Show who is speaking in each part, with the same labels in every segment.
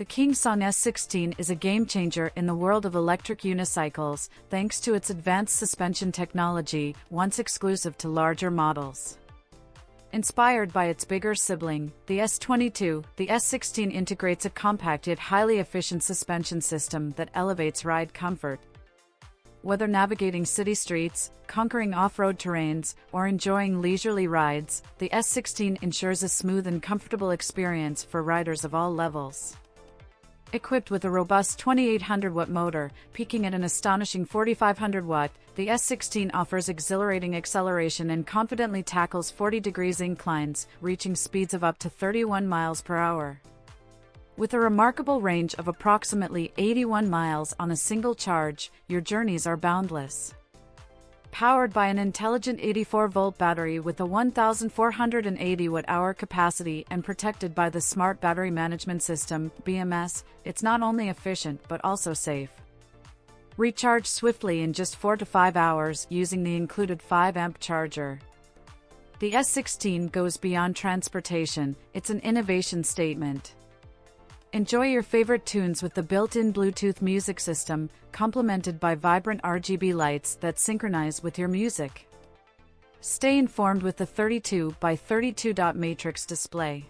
Speaker 1: The KingSong S16 is a game-changer in the world of electric unicycles, thanks to its advanced suspension technology, once exclusive to larger models. Inspired by its bigger sibling, the S22, the S16 integrates a compact yet highly efficient suspension system that elevates ride comfort. Whether navigating city streets, conquering off-road terrains, or enjoying leisurely rides, the S16 ensures a smooth and comfortable experience for riders of all levels. Equipped with a robust 2800-watt motor, peaking at an astonishing 4500 watt, the S16 offers exhilarating acceleration and confidently tackles 40-degree inclines, reaching speeds of up to 31 miles per hour. With a remarkable range of approximately 81 miles on a single charge, your journeys are boundless. Powered by an intelligent 84-volt battery with a 1,480 watt-hour capacity and protected by the Smart Battery Management System (BMS), it's not only efficient but also safe. Recharge swiftly in just 4 to 5 hours using the included 5-amp charger. The S16 goes beyond transportation, it's an innovation statement. Enjoy your favorite tunes with the built-in Bluetooth music system, complemented by vibrant RGB lights that synchronize with your music. Stay informed with the 32x32 dot matrix display.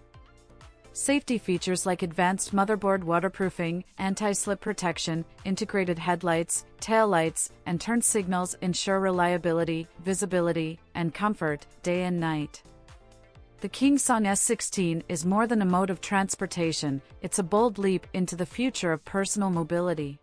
Speaker 1: Safety features like advanced motherboard waterproofing, anti-slip protection, integrated headlights, taillights, and turn signals ensure reliability, visibility, and comfort, day and night. The KingSong S16 is more than a mode of transportation, it's a bold leap into the future of personal mobility.